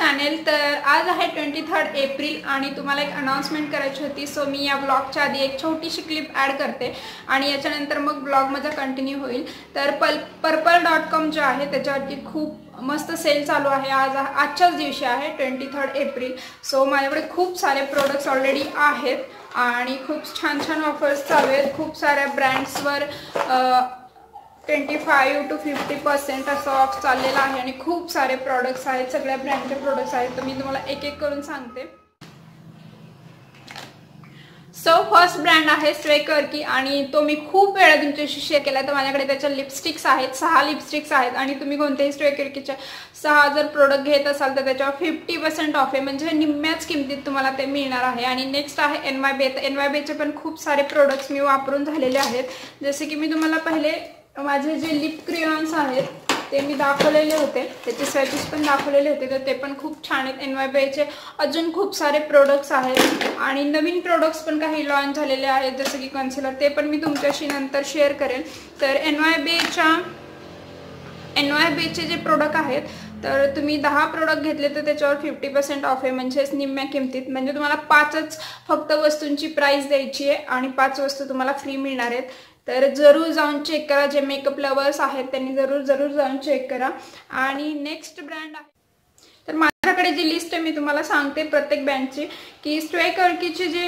Channel. तर आज आहे 23 एप्रिल आणि तुम्हाला एक अनाउन्समेंट करायची होती। सो मी या ब्लॉगच्या आधी एक छोटीशी क्लिप ॲड करते आणि याच्यानंतर मग ब्लॉग माझा कंटिन्यू होईल। तर पर्पल.com जो आहे त्याच्यावरती खूप मस्त सेल चालू आहे। आजच्याच दिवशी आहे 23 एप्रिल। सो माझ्याकडे खूप सारे प्रोडक्ट्स ऑलरेडी आहेत आणि खूप छान छान ऑफर्स चालू आहेत। खूप साऱ्या ब्रँड्सवर 25 to 50% असं ऑफ चाललेला आहे आणि खूप सारे प्रोडक्ट्स आहेत, सगळ्या ब्रँडचे प्रोडक्ट्स आहेत। तर मी तुम्हाला एक एक करून सांगते। सो फर्स्ट ब्रँड आहे स्वेकर्की आणि तो मी खूप वेळा तुमच्याशी शेअर केला। तर माझ्याकडे त्याच्या लिपस्टिक्स आहेत, 6 लिपस्टिक्स आहेत आणि तुम्ही कोणतेही स्वेकर्कीचे 6 जर प्रोडक्ट घेत असाल तर त्याच्यावर 50% ऑफ आहे, म्हणजे निम्म्याच किमतीत तुम्हाला ते मिळणार आहे। आणि नेक्स्ट आहे NYB। तर NYBचे पण खूप सारे प्रोडक्ट्स मी वापरून झालेले आहेत। जसे की मी तुम्हाला पहिले माझे जे लिप क्रेयॉन्स आहेत ते मी दाखवलेले होते, त्याचे स्वॅचेस पण दाखवलेले होते, तर ते पण खूप छान आहेत। NYBचे अजून खूप सारे प्रोडक्ट्स आहेत आणि नवीन प्रोडक्ट्स पण काही लॉन्च झालेले आहेत, जसे की कन्सिलर, ते पण मी तुमच्याशी नंतर शेअर करेन। तर NYBचे जे प्रोडक्ट आहेत तर तुम्ही 10 प्रोडक्ट घेतले तर त्याच्यावर 50% ऑफ आहे, म्हणजेच निम्म्या किमतीत। म्हणजे तुम्हाला 5च फक्त वस्तूंची प्राइस द्यायची आहे आणि 5 वस्तू तुम्हाला फ्री मिळणार आहेत। तर जरूर जाऊन चेक करा, जे मेकअप लवर्स आहेत त्यांनी जरूर जाऊन चेक करा। आणि नेक्स्ट ब्रँड आहे, तर माझ्याकडे जी लिस्ट आहे मी तुम्हाला सांगते प्रत्येक ब्रँडची, की स्वेकर्कीचे जे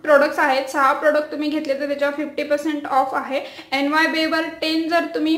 प्रोडक्ट्स आहेत 6 प्रोडक्ट तुम्ही घेतले तर त्याच्यावर 50% ऑफ आहे। NYBवर 10 जर तुम्ही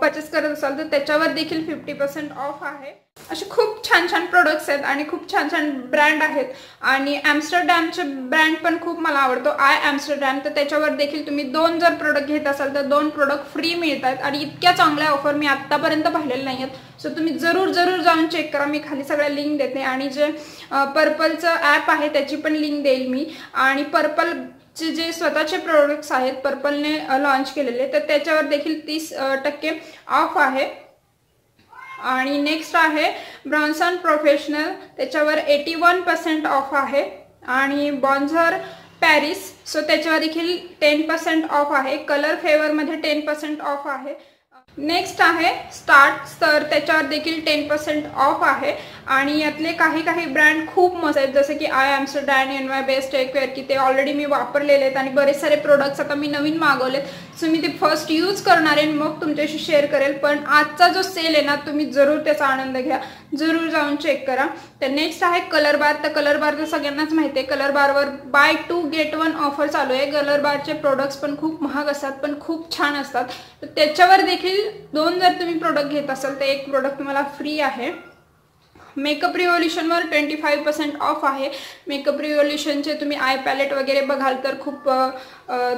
परचेस करत असाल तर त्याच्यावर देखील 50% ऑफ आहे। असे खूप छान छान प्रोडक्ट्स आहेत आणि खूप छान छान ब्रँड आहेत। आणि ॲम्स्टरडॅमचे ब्रँड पण खूप मला आवडतो, आय ॲम्स्टरडॅम। तर त्याच्यावर देखील तुम्ही 2 जर प्रोडक्ट घेत असाल तर 2 प्रोडक्ट फ्री मिळतात आणि इतक्या चांगल्या ऑफर मी आत्तापर्यंत पाहिलेल्या नाही आहेत। सो तुम्ही जरूर जाऊन चेक करा। मी खाली सगळ्या लिंक देते आणि जे पर्पलचं ॲप आहे त्याची पण लिंक देईल मी। आणि पर्पलचे जे स्वतःचे प्रोडक्ट्स आहेत पर्पलने लॉन्च केलेले, तर त्याच्यावर देखील 30% ऑफ आहे। आणि नेक्स्ट आहे ब्रॉन्सन प्रोफेशनल, त्याच्यावर 81% ऑफ आहे। आणि बॉन्झर पॅरिस, सो त्याच्यावर देखील 10% ऑफ आहे। कलर फेवरमध्ये 10% ऑफ आहे। नेक्स्ट आहे स्टार्ट, तर त्याच्यावर देखील 10% ऑफ आहे। आणि यातले काही ब्रँड खूप मस्त आहेत, जसे की आय ॲम्स्टरडॅम, NYB, स्वेकर्की, ते ऑलरेडी मी वापरलेले आहेत आणि बरेच सारे प्रोडक्ट्स आता मी नवीन मागवलेत। सो मी ते फर्स्ट यूज करणार आहे, मग तुमच्याशी शेअर करेल। पण आजचा जो सेल आहे ना, तुम्ही जरूर त्याचा आनंद घ्या, जरूर जाऊन चेक करा। तर नेक्स्ट आहे कलर बार। तर कलर बार तर सगळ्यांनाच माहिती आहे, कलर बारवर बाय 2 get 1 ऑफर चालू आहे। कलर बारचे प्रोडक्ट्स पण खूप महाग असतात पण खूप छान असतात। तर त्याच्यावर देखील 2 जर तुम्ही प्रोडक्ट घेत असाल तर एक प्रोडक्ट तुम्हाला फ्री आहे। मेकअप रिव्होल्यूशनवर 25% ऑफ आहे। मेकअप रिव्होल्यूशनचे तुम्ही आय पॅलेट वगैरे बघाल तर खूप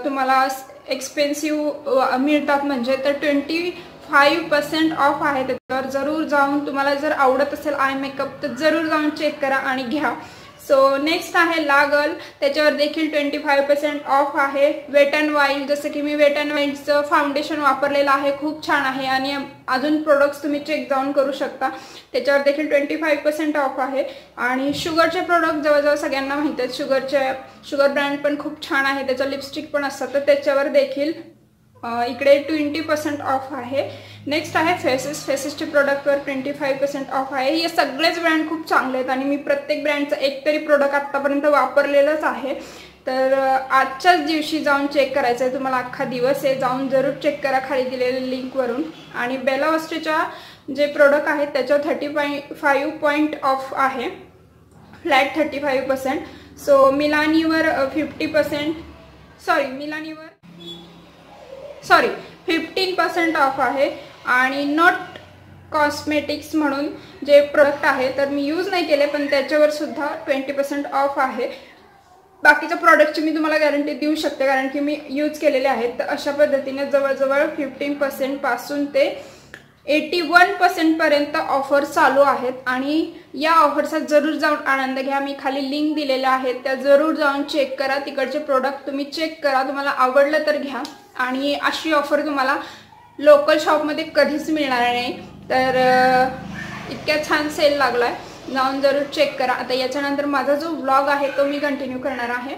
तुम्हाला एक्सपेन्सिव्ह मिळतात, म्हणजे तर 25% ऑफ आहे त्याच्यावर। जरूर जाऊन, तुम्हाला जर आवडत असेल आय मेकअप तर जरूर जाऊन चेक करा आणि घ्या। सो नेक्स्ट आहे लागल, त्याच्यावर देखील 25% ऑफ आहे। वेट अँड वाईल्ड, जसं की मी वेट अँड वाईल्डचं फाउंडेशन वापरलेलं आहे, खूप छान आहे आणि अजून प्रोडक्ट्स तुम्ही चेक जाऊन करू शकता, त्याच्यावर देखील 25% ऑफ आहे। आणि शुगरचे प्रोडक्ट जवळजवळ सगळ्यांना माहिती आहेत, शुगर ब्रँड पण खूप छान आहे, त्याचं लिपस्टिक पण असतात, तर त्याच्यावर देखील इकडे 20% ऑफ आहे। नेक्स्ट आहे फेसेसचे प्रोडक्टवर 25% ऑफ आहे। हे सगळेच ब्रँड खूप चांगले आहेत आणि मी प्रत्येक ब्रँडचं एक तरी प्रोडक्ट आत्तापर्यंत वापरलेलंच आहे। तर आजच्याच दिवशी जाऊन चेक करायचं आहे तुम्हाला, अख्खा दिवस आहे, जाऊन जरूर चेक करा खाली दिलेल्या लिंकवरून। आणि बेला वॉस्टेच्या जे प्रोडक्ट आहेत त्याच्यावर 35% ऑफ आहे, फ्लॅट 35%। सो मिलानीवर 15% ऑफ आहे। आणि नॉट कॉस्मेटिक्स म्हणून जे प्रोडक्ट आहे तर मी यूज नाही केले पण त्याच्यावर सुद्धा 20% ऑफ आहे। बाकीच्या प्रोडक्टची मी तुम्हाला गॅरंटी देऊ शकते कारण की मी यूज केलेले आहेत। तर अशा पद्धतीने जवळजवळ 15% पासून ते 81% पर्यंत ऑफर चालू आहेत आणि या ऑफरचा जरूर जाऊन आनंद घ्या। मी खाली लिंक दिलेल्या आहेत, त्या जरूर जाऊन चेक करा, तिकडचे प्रोडक्ट तुम्ही चेक करा, तुम्हाला आवडलं तर घ्या। आणि अशी ऑफर तुम्हाला लोकल शॉपमध्ये कधीच मिळणार नाही। तर इतक्या छान सेल लागलाय, जाऊन जरूर चेक करा। आता याच्यानंतर माझा जो व्लॉग आहे तो मी कंटिन्यू करणार आहे।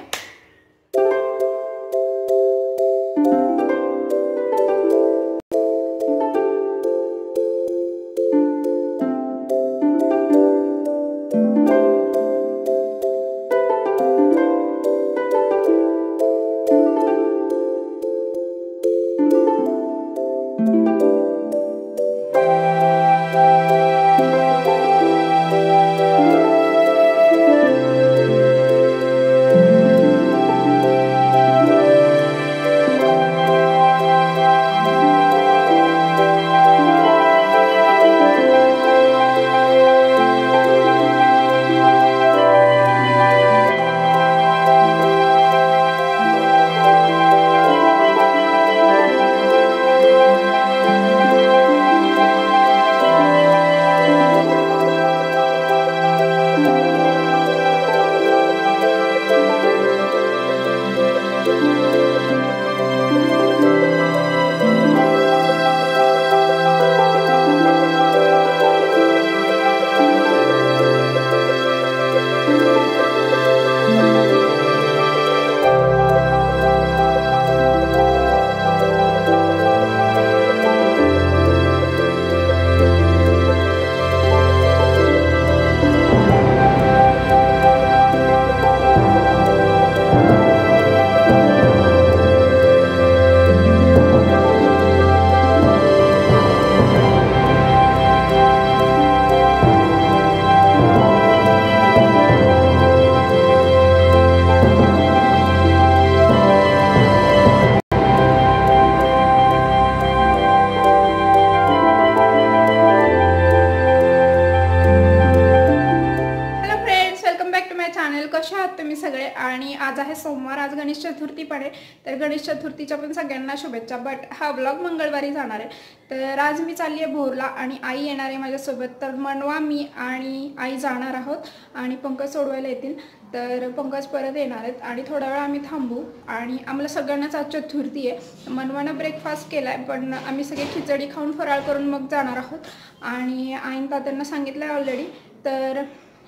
कशा आहात तुम्ही सगळे? आणि आज आहे सोमवार, आज गणेश चतुर्थी पण आहे, तर गणेश चतुर्थीच्या पण सगळ्यांना शुभेच्छा. बट हा व्लॉग मंगळवारी जाणार आहे. तर आज मी चालली आहे भोरला आणि आई येणार आहे माझ्यासोबत. तर मनवा मी आणि आई जाणार आहोत आणि पंकज सोडवायला येतील. तर पंकज परत येणार आहेत आणि थोडा वेळ आम्ही थांबू. आणि आम्हाला सगळ्यांनाच आज चतुर्थी आहे. मनवानं ब्रेकफास्ट केला आहे, पण आम्ही सगळे खिचडी खाऊन फराळ करून मग जाणार आहोत. आणि आईन तात्यांना सांगितलं आहे ऑलरेडी. तर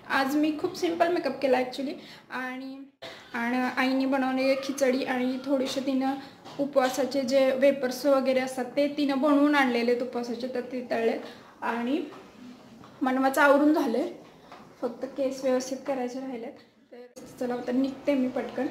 आज मी खूप सिंपल मेकअप केला ॲक्च्युली. आणि आईने बनवलेली खिचडी आणि थोडेसे तिनं उपवासाचे जे वेपर्स वगैरे असतात ते तिनं बनवून आणलेले आहेत उपवासाचे, तर ते तळले. आणि मनवाचं आवरून झालं आहे, फक्त केस व्यवस्थित करायचे राहिलेत. तर चला आता निघते मी पटकन.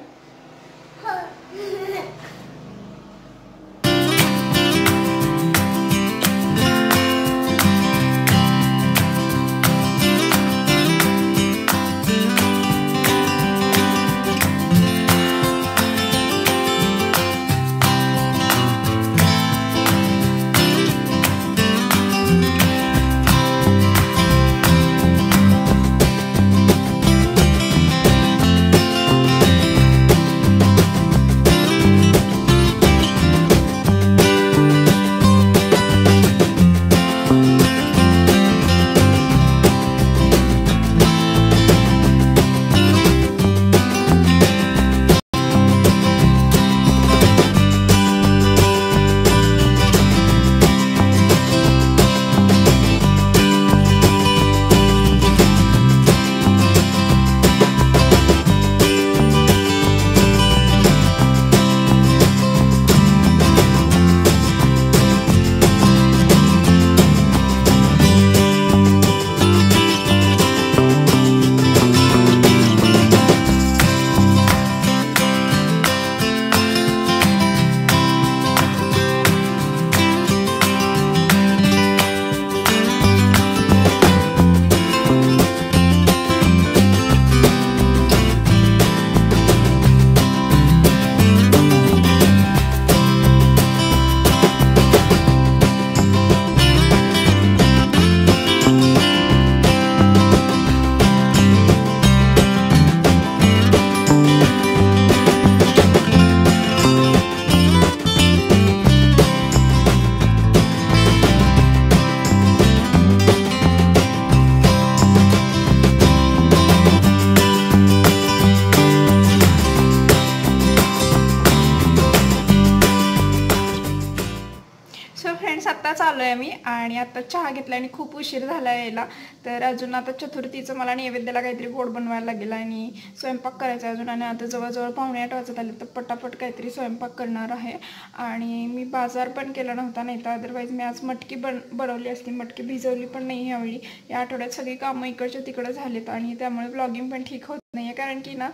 आत्ता चालू आहे मी आणि आता चहा घेतला आणि खूप उशीर झाला यायला. तर अजून आता चतुर्थीचं मला नैवेद्याला काहीतरी गोड बनवायला लागेल आणि स्वयंपाक करायचा अजून. आणि आता जवळजवळ 7:45 वाजत आले, तर पटापट काहीतरी स्वयंपाक करणार आहे. आणि मी बाजार पण केला नव्हता, नाही तर अदरवाईज मी आज मटकी बनवली असती. मटकी भिजवली पण नाही यावेळी. या आठवड्यात सगळी कामं इकडच्या तिकडं झालेत आणि त्यामुळे ब्लॉगिंग पण ठीक होत नाही आहे. कारण की ना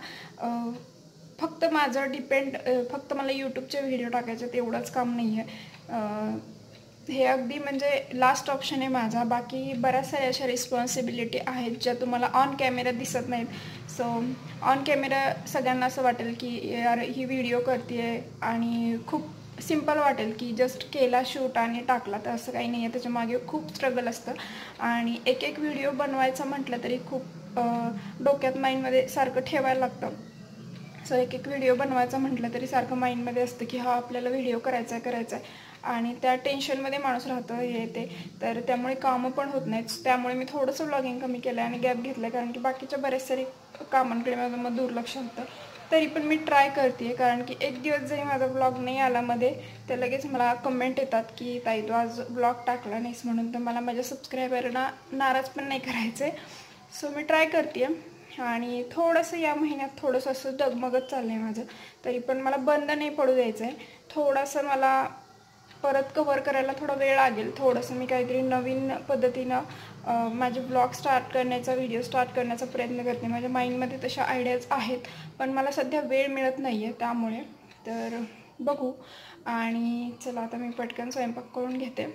फक्त माझं फक्त मला यूट्यूबचे व्हिडिओ टाकायचे तेवढंच काम नाही आहे. हे अगदी म्हणजे लास्ट ऑप्शन आहे माझा. बाकी बऱ्याच साऱ्या अशा रिस्पॉन्सिबिलिटी आहेत ज्या तुम्हाला ऑन कॅमेरा दिसत नाहीत. सो ऑन कॅमेरा सगळ्यांना असं वाटेल की यार ही व्हिडिओ करते आहे आणि खूप सिम्पल वाटेल की जस्ट केला शूट आणि टाकला, तर असं काही नाही आहे. त्याच्यामागे खूप स्ट्रगल असतं आणि एक व्हिडिओ बनवायचं म्हटलं तरी खूप डोक्यात माइंडमध्ये सारखं ठेवायला लागतं. सो एक व्हिडिओ बनवायचा म्हटलं तरी सारखं माइंडमध्ये असतं की हा आपल्याला व्हिडिओ करायचा आहे आणि त्या टेन्शनमध्ये माणूस राहतं हे ते. तर त्यामुळे कामं पण होत नाहीत. त्यामुळे मी थोडंसं व्लॉगिंग कमी केलं आहे आणि गॅप घेतलं आहे, कारण की बाकीच्या बरेच सारे कामांकडे माझं मग दुर्लक्ष होतं. तरी पण मी ट्राय करते आहे, कारण की एक दिवस जरी माझा ब्लॉग नाही आला मध्ये, तर लगेच मला कमेंट येतात की ताई तू आज ब्लॉग टाकला नाहीस म्हणून. तर मला माझ्या सबस्क्रायबरना नाराज पण नाही करायचे. सो मी ट्राय करते आहे. आणि थोडंसं या महिन्यात थोडंसं असं डगमगत चाललं आहे माझं, तरी पण मला बंद नाही पडू द्यायचं आहे. थोडंसं मला परत कव्हर करायला थोडा वेळ लागेल. थोडंसं मी काहीतरी नवीन पद्धतीनं माझे ब्लॉग स्टार्ट करण्याचा, व्हिडिओ स्टार्ट करण्याचा प्रयत्न करते. माझ्या माइंडमध्ये तशा आयडियाज आहेत, पण मला सध्या वेळ मिळत नाही आहे त्यामुळे. तर बघू. आणि चला आता मी पटकन स्वयंपाक करून घेते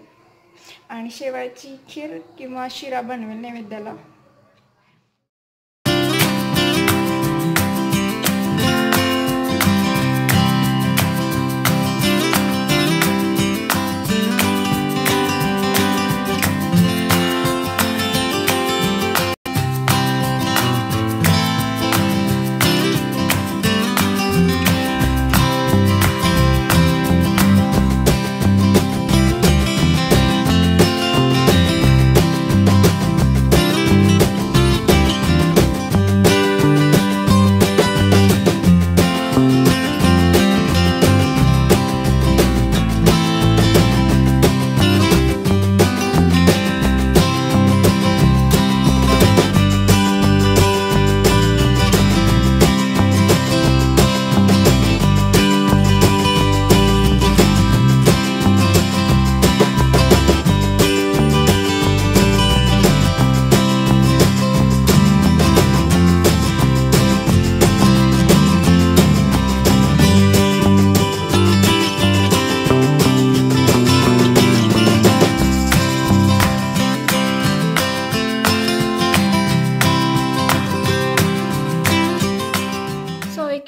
आणि शेवाळची खीर किंवा शिरा बनवेल नैवेद्याला.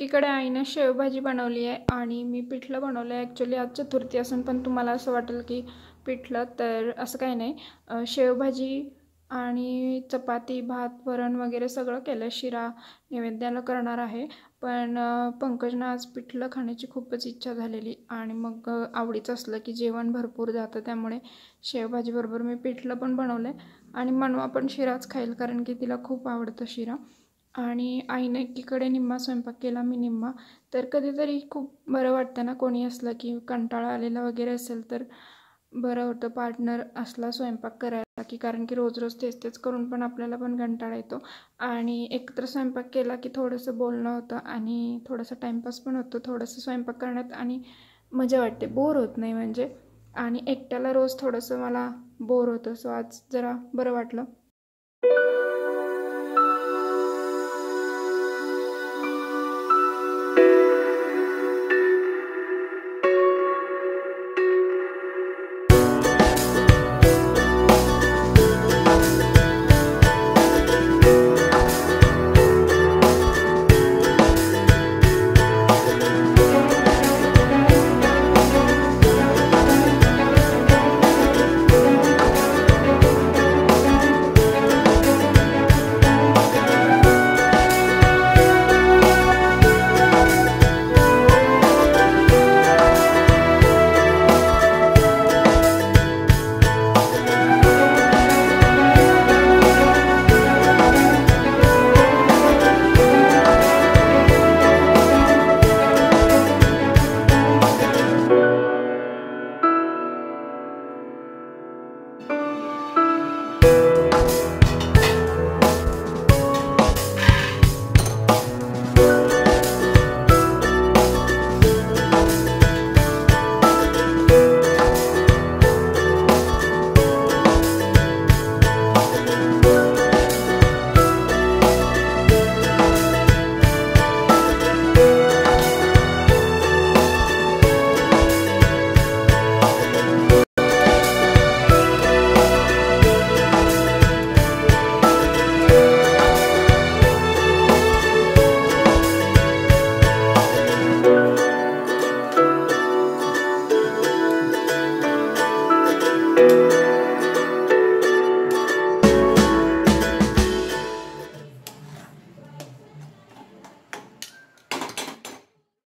एकीकडे आईनं शेवभाजी बनवली आहे आणि मी पिठलं बनवलं आहे. ॲक्च्युली आज चतुर्थी असून पण तुम्हाला असं वाटेल की पिठलं, तर असं काही नाही. शेवभाजी आणि चपाती, भात, वरण वगैरे सगळं केलं. शिरा नैवेद्याला करणार आहे. पण पंकजना आज पिठलं खाण्याची खूपच इच्छा झालेली आणि मग आवडीचं असलं की जेवण भरपूर जातं, त्यामुळे शेवभाजीबरोबर मी पिठलं पण बनवलं आहे. आणि मनवा पण शिराच खाईल कारण की तिला खूप आवडतं शिरा. आणि आईने एकीकडे निम्मा स्वयंपाक केला, मी निम्मा. तर कधीतरी खूप बरं वाटतं ना कोणी असलं की, कंटाळा आलेला वगैरे असेल तर बरं होतं पार्टनर असला स्वयंपाक करायला की, कारण की रोज रोज तेच तेच करून पण आपल्याला पण कंटाळा येतो. आणि एकत्र स्वयंपाक केला की थोडंसं बोलणं होतं आणि थोडंसं टाईमपास पण होतो थोडंसं स्वयंपाक करण्यात आणि मजा वाटते, बोर होत नाही म्हणजे. आणि एकट्याला रोज थोडंसं मला बोर होतं, सो आज जरा बरं वाटलं.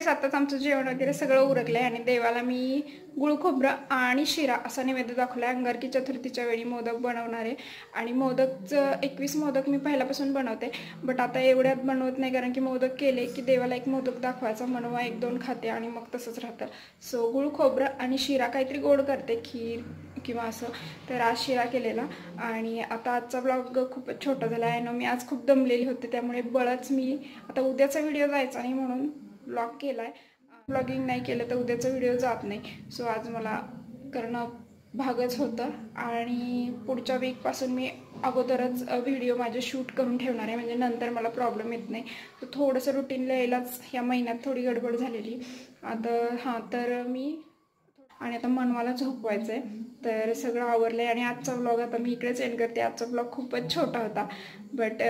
आताच आमचं जेवण वगैरे सगळं उरकलं आहे आणि देवाला मी गुळ खोबरं आणि शिरा असा नैवेद्य दाखवला आहे. अंगारकी चतुर्थीच्या वेळी मोदक बनवणार आहे आणि मोदकचं 21 मोदक मी पहिल्यापासून बनवते, बट आता एवढ्यात बनवत नाही कारण की मोदक केले की देवाला एक मोदक दाखवायचा, मनवा 1-2 खाते आणि मग तसंच राहतं. सो गुळ खोबरं आणि शिरा काहीतरी गोड करते, खीर किंवा असं. तर आज शिरा केलेला. आणि आता आजचा ब्लॉग खूपच छोटा झाला आहे ना, मी आज खूप दमलेली होते त्यामुळे बळच मी आता उद्याचा व्हिडिओ जायचा नाही म्हणून ब्लॉग केला आहे. ब्लॉगिंग नाही केलं तर उद्याचा व्हिडिओ जात नाही, सो आज मला करणं भागच होतं. आणि पुढच्या वीकपासून मी अगोदरच व्हिडिओ माझे शूट करून ठेवणार आहे, म्हणजे नंतर मला प्रॉब्लेम येत नाही. तर थोडंसं रुटीनला यायलाच ह्या महिन्यात थोडी गडबड झालेली. आता तर मी आणि आता मनवाला झोपवायचं आहे, तर सगळं आवरलं आहे. आणि आजचा ब्लॉग आता मी इकडेच एंड करते. आजचा ब्लॉग खूपच छोटा होता, बट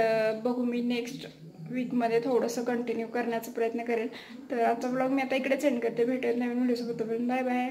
बघू मी नेक्स्ट वीकमध्ये थोडंसं कंटिन्यू करण्याचा प्रयत्न करेल. तर आजचा ब्लॉग मी आता इकडेच एंड करते. भेटूयात नवीन व्हिडिओसोबत. Bye bye.